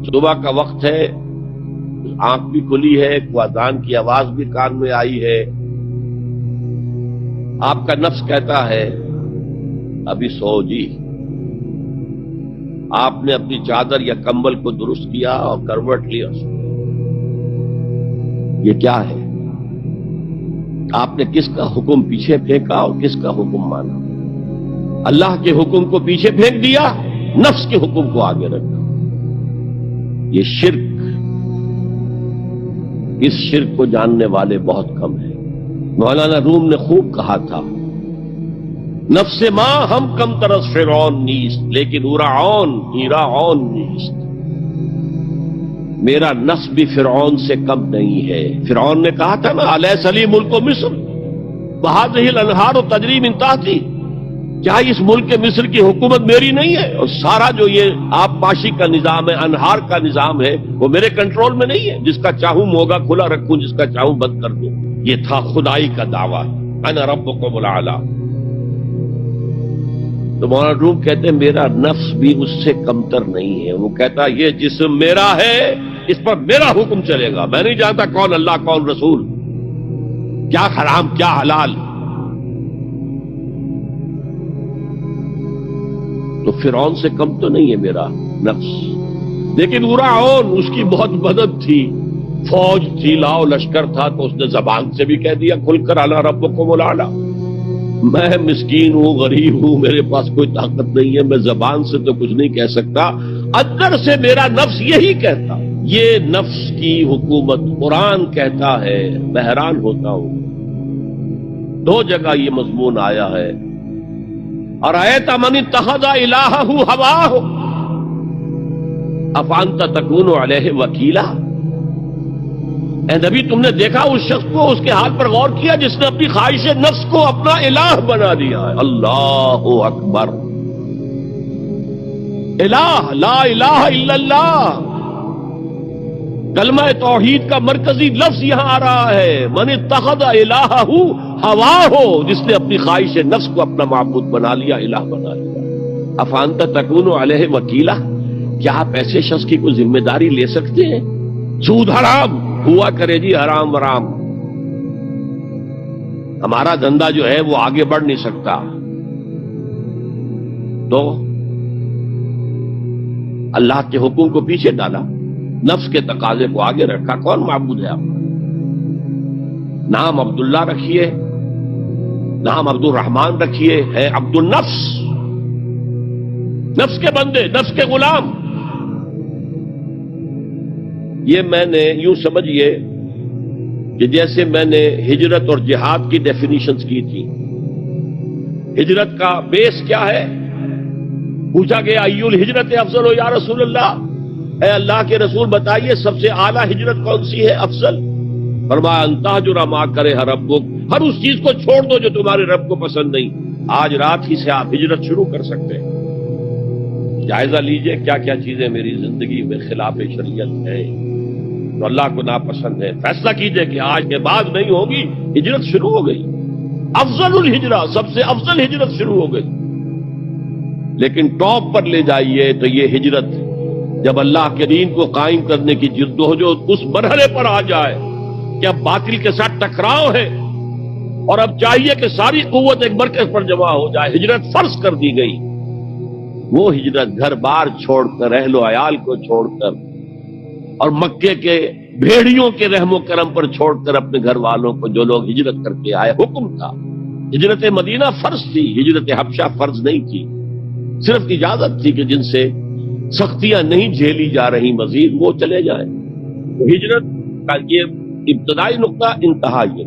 صبح کا وقت ہے، آنکھ بھی کھلی ہے، اذان کی آواز بھی کان میں آئی ہے، آپ کا نفس کہتا ہے ابھی سو جی۔ آپ نے اپنی چادر یا کمبل کو درست کیا اور کروٹ لیا، یہ کیا ہے؟ آپ نے کس کا حکم پیچھے پھینکا اور کس کا حکم مانا؟ اللہ کے حکم کو پیچھے پھینک دیا، نفس کے حکم کو آگے رکھا۔ یہ شرک، اس شرک کو جاننے والے بہت کم ہیں۔ مولانا روم نے خوب کہا تھا، نفس ماں ہم کم ترس فرعون نیست لیکن ایراعون نیست۔ میرا نفس بھی فرعون سے کم نہیں ہے۔ فرعون نے کہا تھا نا، الیس لی ملک مصر وہذہ الانہار تجری من تحتی، کیا اس ملک مصر کی حکومت میری نہیں ہے؟ اور سارا جو یہ آب پاشی کا نظام ہے، انہار کا نظام ہے، وہ میرے کنٹرول میں نہیں ہے؟ جس کا چاہوں موگا کھلا رکھوں، جس کا چاہوں بند کر دوں۔ یہ تھا خدائی کا دعویٰ، انا ربکم الاعلی۔ تو مولانا روم کہتے ہیں میرا نفس بھی اس سے کمتر نہیں ہے۔ وہ کہتا یہ جسم میرا ہے، اس پر میرا حکم چلے گا، میں نہیں جانتا کون اللہ کون رسول، کیا حرام کیا حلال۔ تو فرعون سے کم تو نہیں ہے میرا نفس، لیکن ایراعون اس کی بہت مدد تھی، فوج تھی، لاؤ لشکر تھا، تو اس نے زبان سے بھی کہہ دیا کھل کر انا ربکم الاعلی۔ میں مسکین ہوں، غریب ہوں، میرے پاس کوئی طاقت نہیں ہے، میں زبان سے تو کچھ نہیں کہہ سکتا، اندر سے میرا نفس یہی کہتا۔ یہ نفس کی حکومت قرآن کہتا ہے، میں حیران ہوتا ہوں۔ دو جگہ یہ مضمون آیا ہے، ارأیت من اتخذ الہہ ہواہ افانت تکون علیہ وکیلا۔ اے نبی تم نے دیکھا اس شخص کو، اس کے حال پر غور کیا جس نے اپنی خواہش نفس کو اپنا الہ بنا دیا ہے۔ اللہ اکبر، الہ، لا الہ الا اللہ، کلمہ توحید کا مرکزی لفظ یہاں آ رہا ہے، من اتخذ الہہ ہواہ، جس نے اپنی خواہش نفس کو اپنا معبود بنا لیا، الہ بنا لیا۔ افانت تکون علیہ وکیلا، کیا آپ ایسے شخص کی کوئی ذمہ داری لے سکتے ہیں؟ سود حرام ہوا کرے جی، حرام ورام، ہمارا دھندا جو ہے وہ آگے بڑھ نہیں سکتا، تو اللہ کے حکم کو پیچھے ڈالا، نفس کے تقاضے کو آگے رکھا۔ کون معبود ہے آپ کا؟ نام عبداللہ رکھیے، نام عبد الرحمن رکھیے، ہے عبد النفس، نفس کے بندے، نفس کے غلام۔ یہ میں نے یوں سمجھیے کہ جیسے میں نے ہجرت اور جہاد کی ڈیفینیشنز کی تھی۔ ہجرت کا بیس کیا ہے؟ پوچھا گیا ایو الہجرت افضل یا رسول اللہ، اے اللہ کے رسول بتائیے سب سے اعلیٰ ہجرت کون سی ہے، افضل؟ فرمایا ان تہجر ما کرہ ربک، ہر اس چیز کو چھوڑ دو جو تمہارے رب کو پسند نہیں۔ آج رات ہی سے آپ ہجرت شروع کر سکتے ہیں۔ جائزہ لیجئے کیا کیا چیزیں میری زندگی میں خلاف شریعت ہیں، تو اللہ کو ناپسند ہے، فیصلہ کیجئے کہ آج کے بعد نہیں ہوگی، ہجرت شروع ہو گئی، افضل الہجرہ، سب سے افضل ہجرت شروع ہو گئی۔ لیکن ٹاپ پر لے جائیے تو یہ ہجرت جب اللہ کے دین کو قائم کرنے کی جدوجہد اس مرحلے پر آ جائے کہ اب باطل کے ساتھ ٹکراؤ ہے اور اب چاہیے کہ ساری قوت ایک مرکز پر جمع ہو جائے، ہجرت فرض کر دی گئی۔ وہ ہجرت گھر بار چھوڑ کر، اہل و عیال کو چھوڑ کر، اور مکے کے بھیڑیوں کے رحم و کرم پر چھوڑ کر اپنے گھر والوں کو، جو لوگ ہجرت کر کے آئے، حکم تھا۔ ہجرت مدینہ فرض تھی، ہجرت حبشہ فرض نہیں تھی، صرف اجازت تھی کہ جن سے سختیاں نہیں جھیلی جا رہی مزید وہ چلے جائیں۔ ہجرت کا یہ ابتدائی نقطہ، انتہا یہ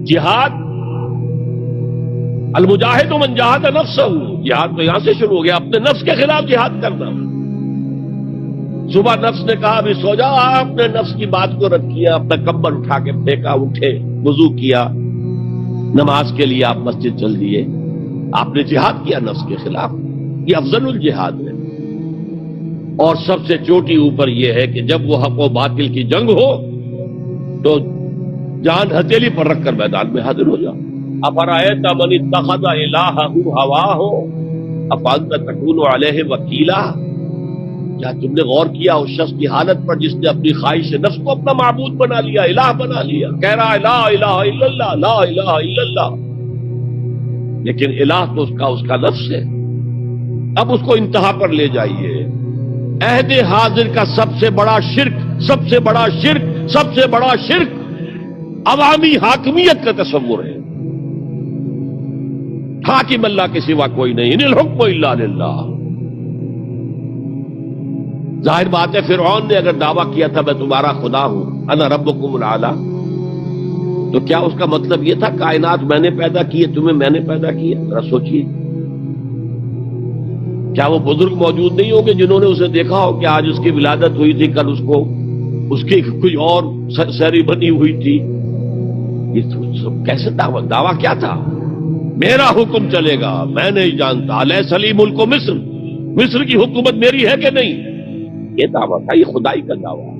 جہاد، المجاہد من جاہد نفسہ، جہاد تو یہاں سے شروع ہو گیا، اپنے نفس کے خلاف جہاد کرنا۔ صبح نفس نے کہا ابھی سو جاؤ، آپ نے نفس کی بات کو رد کیا، اپنا کمبل اٹھا کے پھینکا، اٹھے، وضو کیا، نماز کے لیے آپ مسجد چل دیے، آپ نے جہاد کیا نفس کے خلاف۔ یہ افضل الجہاد ہے۔ اور سب سے چوٹی اوپر یہ ہے کہ جب وہ حق و باطل کی جنگ ہو تو جان ہتھیلی پر رکھ کر میدان میں حاضر ہو جاؤ۔ افرأیت من اتخذ الہہ ہواہ افانت تکون علیہ وکیلا، کیا تم نے غور کیا اس شخص کی حالت پر جس نے اپنی خواہش نفس کو اپنا معبود بنا لیا، الہ بنا لیا، کہہ رہا ہے لا الہ الا اللہ، لا الہ الا اللہ، لیکن الہ تو اس کا نفس ہے۔ اب اس کو انتہا پر لے جائیے۔ عہد حاضر کا سب سے بڑا شرک عوامی حاکمیت کا تصور ہے۔ حاکم اللہ کے سوا کوئی نہیں، ان الحکم الا للہ۔ ظاہر بات ہے فرعون نے اگر دعویٰ کیا تھا میں تمہارا خدا ہوں، انا ربکم الاعلی، تو کیا اس کا مطلب یہ تھا کائنات میں نے پیدا کی ہے، تمہیں میں نے پیدا کیا؟ ذرا سوچیے، کیا وہ بزرگ موجود نہیں ہوں گے جنہوں نے اسے دیکھا ہو کہ آج اس کی ولادت ہوئی تھی، کل اس کی کوئی اور سیری بنی ہوئی تھی؟ یہ کیسے دعویٰ کیا تھا؟ میرا حکم چلے گا، میں نہیں جانتا، الیس لی ملک مصر، مصر کی حکومت میری ہے کہ نہیں؟ یہ دعویٰ تھا، یہ خدائی کا دعویٰ۔